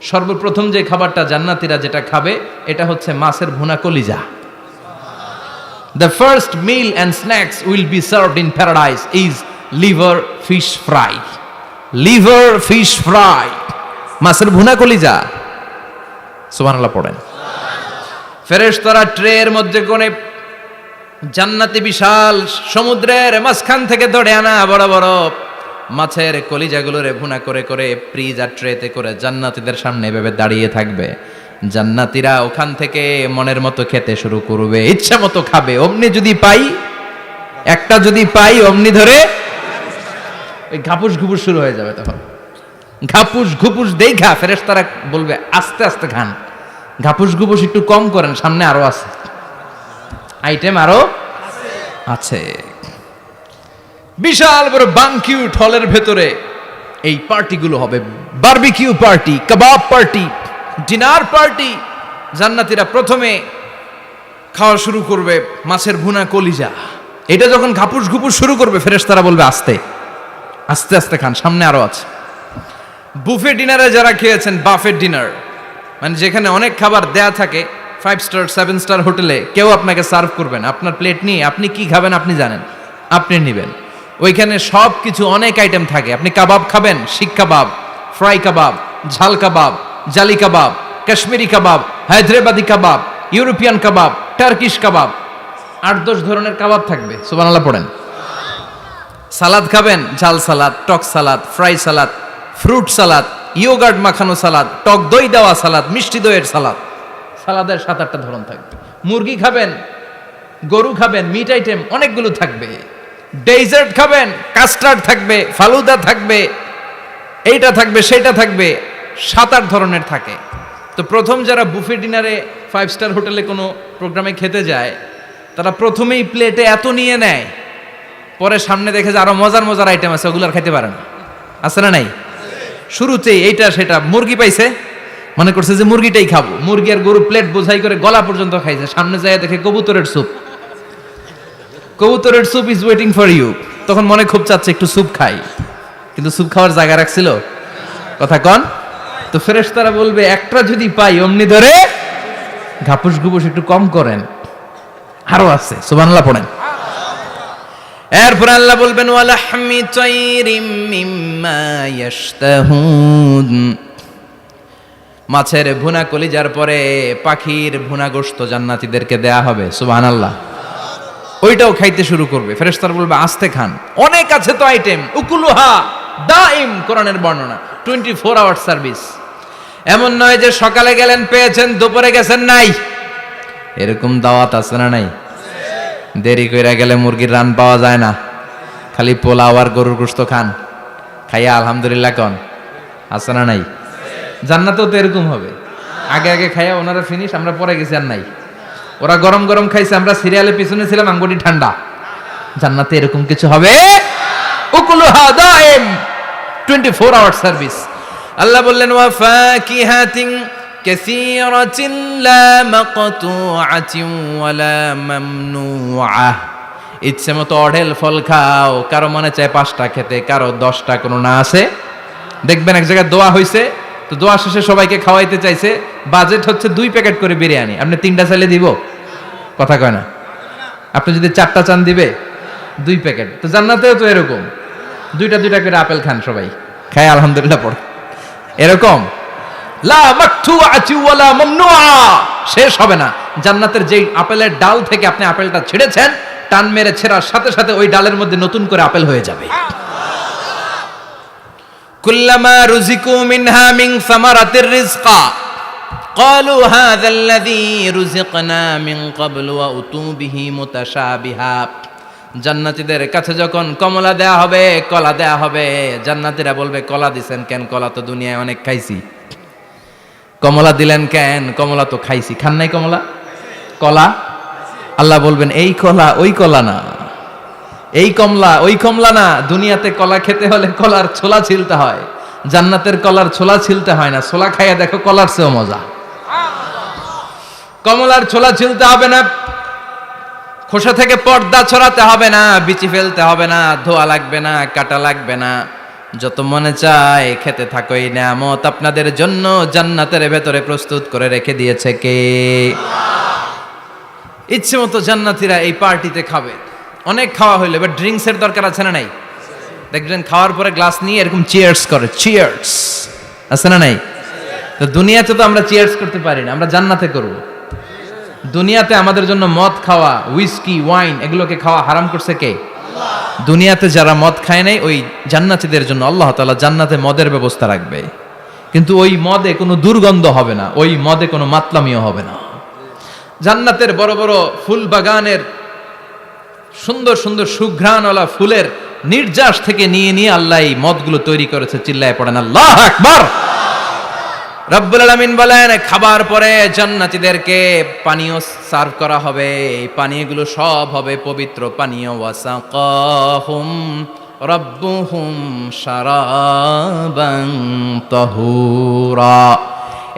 সর্বপ্রথম যে খাবারটা জান্নাতীরা যেটা খাবে এটা হচ্ছে মাছের ভুনা কলিজা। The first meal and snacks will be served in paradise is liver fish fry. Liver fish fry. মাছের ভুনা কলিজা। সুবহানাল্লাহ পড়েন। ফেরেশতারা ট্রের মধ্যে কোণে জান্নাতি বিশাল সমুদ্রের মাঝখান থেকে ধরে আনা বড় বড় মাছের কলিজাগুলোরে ভুনা করে করে ফ্রিজ আর ট্রেতে করে জান্নাতীদের সামনে এভাবে দাঁড়িয়ে থাকবে। জান্নাতীরা ওখান থেকে মনের মতো খেতে শুরু করবে, ইচ্ছা মতো খাবে। অমনি যদি পাই, একটা যদি পাই অমনি ধরে ওই ঘাপুস ঘুপুস শুরু হয়ে যাবে। তখন ঘাপুস ঘুপুস দেখা ফেরেশতারা বলবে আস্তে আস্তে খান, ঘাপুস ঘুপুস একটু কম করেন, সামনে আরো আছে আইটেম, আরো আছে। বিশাল বড় বানকিউট হলের ভেতরে এই পার্টিগুলো হবে, বারবিকিউ পার্টি, কাবাব পার্টি, ডিনার পার্টি। জান্নাতীরা প্রথমে খাওয়া শুরু করবে মাছের ভুনা কলিজা। এটা যখন ঘাপুস ঘুপুস শুরু করবে ফেরেশতারা বলবে আস্তে আস্তে আস্তে খান, সামনে আরো আছে। বুফে ডিনারে যারা খেয়েছেন, বাফেট ডিনার মানে যেখানে অনেক খাবার দেয়া থাকে, 5 স্টার 7 স্টার হোটেলে কেউ আপনাকে সার্ভ করবেন, আপনার প্লেট নিয়ে আপনি কি খাবেন আপনি জানেন, আপনি নেবেন। ওইখানে সব কিছু অনেক আইটেম থাকে। আপনি কাবাব খাবেন, শিক কাবাব, ফ্রাই কাবাব, ঝাল কাবাব, জালি কাবাব, কাশ্মীরি কাবাব, হায়দ্রাবাদি কাবাব, ইউরোপিয়ান কাবাব, টার্কিশ কাবাব, 8-10 ধরনের কাবাব থাকবে। সুবহানাল্লাহ পড়েন। সালাদ খাবেন, ঝাল সালাদ, টক salad, fry salad, fruit salad, yoghurt মাখানো সালাদ, টক দই দেওয়া সালাদ, মিষ্টি দইয়ের সালাদ। সালাদের 7-8টা ধরন থাকবে। মুরগি খাবেন, গরু খাবেন, মিট আইটেম অনেকগুলো থাকবে। ডেজার্ট খাবেন, কাস্টার্ড থাকবে, ফালুদা থাকবে, এইটা থাকবে সেটা থাকবে, 7-8 ধরনের থাকে। তো প্রথম যারা বুফে ডিনারে 5 স্টার হোটেলে কোনো প্রোগ্রামে খেতে যায়, তারা প্রথমেই প্লেটে এত নিয়ে নেয়, পরে সামনে দেখে যে আরো মজার মজার আইটেম আছে, ওগুলো আর খাইতে পারে না। আছে না নাই? শুরুতেই এইটা সেটা মুরগি পাইছে, মনে করছে যে মুরগিটাই খাবো, মুরগি আর গরু প্লেট বোঝাই করে গলা পর্যন্ত খাইছে। সামনে যায় দেখে কবুতরের স্যুপ, কবুতরের soup is waiting for you. তখন মনে খুব চাচ্ছে একটু স্যুপ খাই, কিন্তু স্যুপ খাওয়ার জায়গা রাখছিল? কথা কন। তো ফেরেশতারা বলবে একটা যদি পাই অমনি ধরে ঘাপুস ঘুপুস একটু কম করেন, আরো আছে। সুবহানাল্লাহ পড়েন। এরপর আল্লাহ বলবেন ওয়ালাহমি তাইরিম মিম্মা ইয়াশতাহুন। মাছের ভুনা কলিজার পরে পাখির ভুনা গোশত জান্নাতীদেরকে দেয়া হবে। সুবহানাল্লাহ। ওইটাও খাইতে শুরু করবে। ফেরেশতারা বলবে আস্তে খান, অনেক আছে তো আইটেম। উকুলুহা দাইম, কোরআনের বর্ণনা, 24 আওয়ার সার্ভিস। এমন নয় যে সকালে গেলেন পেয়েছেন, দুপুরে গেছেন নাই। এরকম দাওয়াত আছে না নাই? দেরি কইরা গেলে মুরগির রান পাওয়া যায় না, খালি পোলাও আর গরুর গোশত খান, খাইয়া আলহামদুলিল্লাহ কন। আছে না নাই? জান্নাতেও তো এরকম হবে। আগে আগে খাইয়া ওনারা ফিনিশ, আমরা পরে গেছি আর নাই। ওরা গরম গরম খাইছে, আমরা সিরিয়ালে পিছনে ছিলাম, আঙ্গুটি ঠান্ডা। জান্নাতে এরকম কিছু হবে? উকুলুহা দাইম, 24 আওয়ার সার্ভিস। আল্লাহ বললেন ওয়া ফাকিহাতিন কাসীরাতিন লা মাকতুআতিন ওয়া লা মামনুআহ। ইচ্ছে মতো অঢেল ফল খাও, কারো মনে চায় 5টা খেতে, কারো 10টা, কোনো না আছে। দেখবেন এক জায়গায় দোয়া হইছে, তো দোয়া শেষে সবাইকে খাওয়াইতে চাইছে, বাজেট হচ্ছে 2 প্যাকেট করে বিরিয়ানি, আপনি 3টা চাইলে দিব? কথা কয় না। আপনি যদি 4টা চান দিবে 2 প্যাকেট। তো জান্নাতেও তো এরকম, 2টা করে আপেল খান সবাই, খায় আলহামদুলিল্লাহ পড়ে। এরকম লা মাকতুআতি ওয়ালা মামনুআ, শেষ হবে না। জান্নাতের যেই আপেলের ডাল থেকে আপনি আপেলটা ছেড়েছেন, টান মেরে ছেড়ার সাথে সাথে ওই ডালের মধ্যে নতুন করে আপেল হয়ে যাবে। কুল্লামা রুজিকু মিনহা মিন সামারাতির রিজকা ক্বালু হাযাল্লাযী রুজিকনা মিন ক্বাবলু ওয়া উতু বিহি মুতাশাবিহা। জান্নাতীদের কাছে যখন কমলা দেয়া হবে, কলা দেয়া হবে, জান্নাতীরা বলবে কলা দিছেন কেন? কলা তো দুনিয়ায় অনেক খাইছি। কমলা দিলেন কেন? কমলা তো খাইছি। খান নাই কমলা? কলা? আল্লাহ বলবেন এই কলা ওই কলা না, এই কমলা ওই কমলা না। দুনিয়াতে কলা খেতে হলে কলার ছোলা ছিলতে হয়, জান্নাতের কলার ছোলা ছিলতে হয় না। ছোলা খাইয়া দেখো, কলার চেয়েও মজা। কমলার ছোলা ছিলতে হবে না, খোসা থেকে পর্দা ছড়াতে হবে না, বিচি ফেলতে হবে না, ধোয়া লাগবে না, কাটা লাগবে না। যত মনে চায় খেতে থাকো, এই নিয়ামত আপনাদের জন্য জান্নাতের ভেতরে প্রস্তুত করে রেখে দিয়েছে কে? ইচ্ছে মতো জান্নাতীরা এই পার্টিতে খাবে। অনেক খাওয়া হইলো, এবার ড্রিঙ্কসের দরকার আছে না নাই? দেখবেন খাওয়ার পরে গ্লাস নিয়ে এরকম চিয়ার্স করে, চিয়ার্স আছে না নাই? তো দুনিয়াতে তো আমরা চিয়ার্স করতে পারি না, আমরা জান্নাতে করব। দুনিয়াতে আমাদের জন্য মদ খাওয়া, উইস্কি, ওয়াইন এগুলোকে খাওয়া হারাম করছে কে? দুনিয়াতে যারা মদ খায় নাই, ওই জান্নাতীদের জন্য আল্লাহ তাআলা জান্নাতে মদের ব্যবস্থা রাখবে। কিন্তু ওই মদে কোনো দুর্গন্ধ হবে না, ওই মদে কোনো মাতলামিও হবে না। জান্নাতের বড় বড় ফুল বাগানের সুন্দর সুন্দর সুঘ্রাণওয়ালা ফুলের নির্যাস থেকে নিয়ে নিয়ে আল্লাহ এই মদগুলো তৈরি করেছে। চিল্লায় পড়েন আল্লাহু আকবার। রব্বুল আলামিন বলেন, খাবার পরে জান্নাতীদেরকে পানীয় সার্ভ করা হবে। এই পানীয়গুলো সব হবে পবিত্র পানীয়। ওয়াসাকাহুম রাব্বুহুম শারাবান তাহুরা।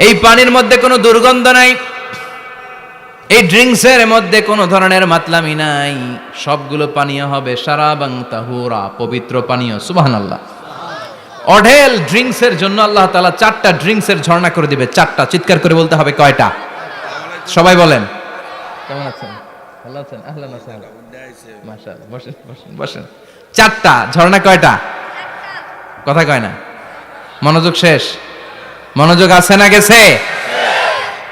এই পানির মধ্যে কোনো দুর্গন্ধ নাই, এই ড্রিঙ্কসের মধ্যে কোনো ধরনের মাতলামি নাই। সবগুলো পানীয় হবে শারাবান তাহুরা, পবিত্র পানীয়। সুবহানাল্লাহ। অঢেল ড্রিঙ্কসের জন্য আল্লাহ তাআলা 4টা ড্রিঙ্কসের ঝর্ণা করে দিবে। 4টা, চিৎকার করে বলতে হবে কয়টা? সবাই বলেন। কেমন আছেন? ভালো আছেন? আহলান ওয়াসাহলান। মাশাআল্লাহ। বসেন বসেন বসেন। 4টা ঝর্ণা কয়টা? কথা কয় না। মনোযোগ শেষ। মনোযোগ আছে না গেছে?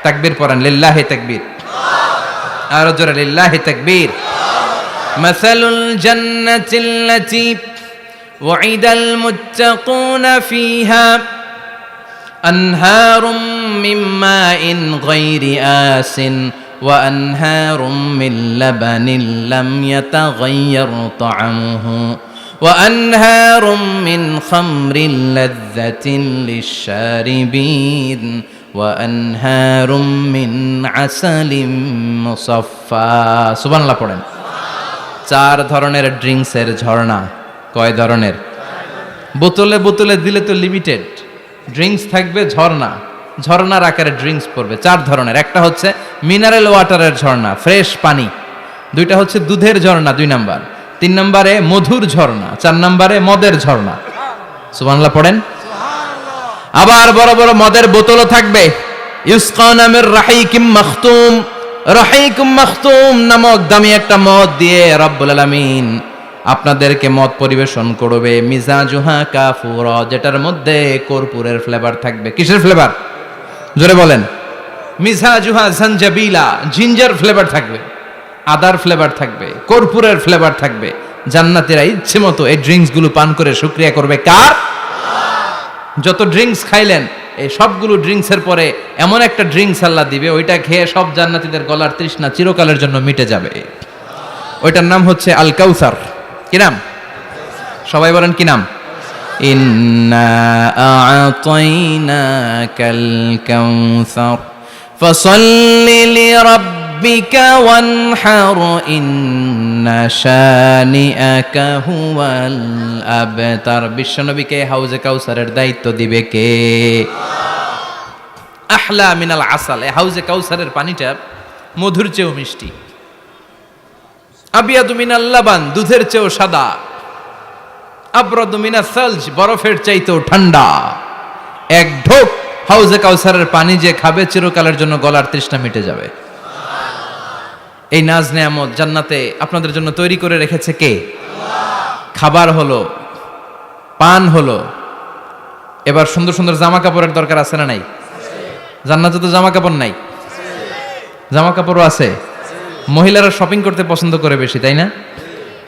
তাকবীর পড়েন, লিল্লাহি তাকবীর। আর জোরে লিল্লাহি তাকবীর। মাসালুল জান্নাতিল্লাতী وعد المتقون فيها أنهار من ماء غير آسن وأنهار من لبن لم يتغير طعمه وأنهار من خمر لذة للشاربين وأنهار من عسل مصفى سبحان الله পড়েন। 4 ধরনের ড্রিঙ্কসের ঝর্ণা। কয় ধরনের? বোতলে বোতলে দিলে তো লিমিটেড ড্রিঙ্কস থাকবে, ঝর্ণা ঝর্ণার আকারে ড্রিঙ্কস পড়বে। 4 ধরনের। একটা হচ্ছে মিনারেল ওয়াটারের ঝর্ণা, ফ্রেশ পানি। 2টা হচ্ছে দুধের ঝর্ণা, 2 নাম্বার। 3 নম্বরে মধুর ঝর্ণা, 4 নম্বরে মদের ঝর্ণা। সুবহানাল্লাহ পড়েন। আবার বড় বড় মদের বোতলও থাকবে। ইউসকানা মির রাহিকিম মাখতুম। রাহিকুম মাখতুম নামক দামি একটা মদ দিয়ে রব্বুল আলামিন আপনাদেরকে মদ পরিবেশন করবে। মিজাজুহা কাফুরা, যেটার মধ্যে কর্পূরের ফ্লেভার থাকবে। কিসের ফ্লেভার? জোরে বলেন। মিজাজুহা জানজাবিলা, জিঞ্জার ফ্লেভার থাকবে, আদার ফ্লেভার থাকবে, কর্পূরের ফ্লেভার থাকবে। জান্নাতীরা ইচ্ছে মতো এই ড্রিঙ্কস গুলো পান করে শুকরিয়া করবে কার? যত ড্রিঙ্কস খাইলেন, এই সবগুলো ড্রিঙ্কসের পরে এমন একটা ড্রিঙ্কস আল্লাহ দিবে, ওইটা খেয়ে সব জান্নাতীদের গলার তৃষ্ণা চিরকালের জন্য মিটে যাবে। ওইটার নাম হচ্ছে আল কাউসার। কি নাম? সবাই বলেন কি নাম? ইন্না আ'তাইনাকাল কাউসার ফাসাল্লি লিরাব্বিকা ওয়ানহার ইন্না শানিআকা হুয়াল আবতার। বিশ্বনবীকে হাউজে কাউসারের দায়িত্ব দিবে কে? আহলা মিনাল আসাল। এই হাউজে কাউসারের পানিটা মধুর চেয়েও মিষ্টি। আবিয়াদু মিনাল লাবান, দুধের চেয়েও সাদা। আবরাদু মিনাস সালজ, বরফের চাইতেও ঠান্ডা। এক ঢোক হাউজে কাউসারের পানি যে খাবে, চিরকালের জন্য গলার তৃষ্ণা মিটে যাবে। এই নাজ নেয়ামত জান্নাতে আপনাদের জন্য তৈরি করে রেখেছে কে? খাবার হলো, পান হলো, এবার সুন্দর সুন্দর জামা কাপড়ের দরকার আছে না নাই? জান্নাতে তো জামা কাপড় নাই, জামা কাপড়ও আছে। মহিলারা শপিং করতে পছন্দ করে বেশি, তাই না?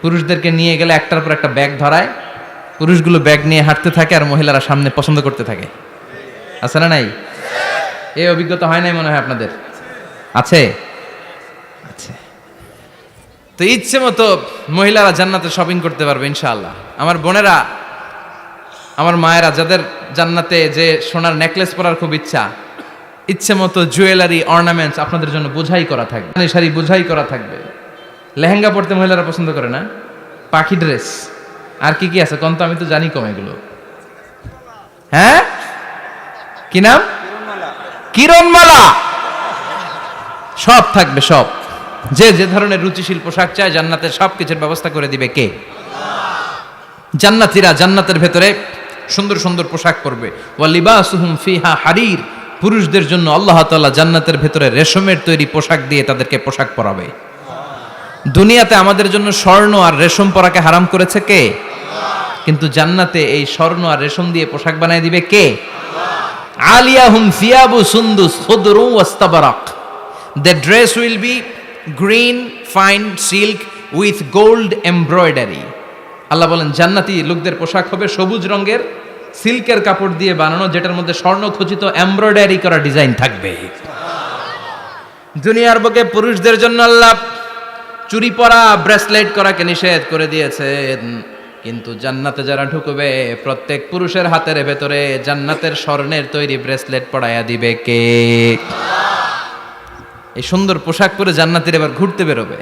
পুরুষদেরকে নিয়ে গেলে একটার পর একটা ব্যাগ ধরায়, পুরুষগুলো ব্যাগ নিয়ে হাঁটতে থাকে আর মহিলারা সামনে পছন্দ করতে থাকে। আছে না নাই? এই অভিজ্ঞতা হয় নাই মনে হয় আপনাদের? আছে? আছে। তো ইচ্ছে মতো মহিলারা জান্নাতে শপিং করতে পারবে ইনশাআল্লাহ। আমার বোনেরা, আমার মায়েরা, যাদের জান্নাতে যে সোনার নেকলেস পরার খুব ইচ্ছা, ইচ্ছে মতো জুয়েলারি অর্নামেন্টস আপনাদের জন্য বোঝাই করা থাকবে, শাড়ি বোঝাই করা থাকবে। লেহেঙ্গা পরতে মহিলারা পছন্দ করে না? পাখি ড্রেস, আর কি কি আছে কোন তো? আমি তো জানি কম এগুলো। হ্যাঁ, কি নাম? কিরণমালা। সব থাকবে, সব। যে যে ধরনের রুচিশীল পোশাক চায় জান্নাতের সব কিছুর ব্যবস্থা করে দিবে কে? জান্নাতীরা জান্নাতের ভেতরে সুন্দর সুন্দর পোশাক পরবে। ওয়া লিবাসুহুম ফিহা হারির, পুরুষদের জন্য আল্লাহ তাআলা জান্নাতের ভেতরে রেশমের তৈরি পোশাক দিয়ে তাদেরকে পোশাক পরাবে। দুনিয়াতে আমাদের জন্য স্বর্ণ আর রেশম পরাকে হারাম করেছে কে? কিন্তু জান্নাতে এই স্বর্ণ আর রেশম দিয়ে পোশাক বানায় দিবে কে? আলিয়াহুম সিয়াবু সুন্দুস খুদরু ওয়াস্তাবারাক, the dress will be green fine silk with gold embroidery। আল্লাহ বলেন জান্নাতি লোকদের পোশাক হবে সবুজ রঙের সিল্কের কাপড় দিয়ে বানানো, যেটার মধ্যে স্বর্ণ খচিত এমব্রয়ডারি করা ডিজাইন থাকবে। দুনিয়ার বুকে পুরুষদের জন্য আল্লাহ চুরি পরা ব্রেসলেট করাকে নিষেধ করে দিয়েছেন, কিন্তু জান্নাতে যারা ঢুকবে প্রত্যেক পুরুষের হাতের ভেতরে জান্নাতের স্বর্ণের তৈরি ব্রেসলেট পরাইয়া দিবে কে? এই সুন্দর পোশাক পরে জান্নাতীরা এবার ঘুরতে বেরোবে।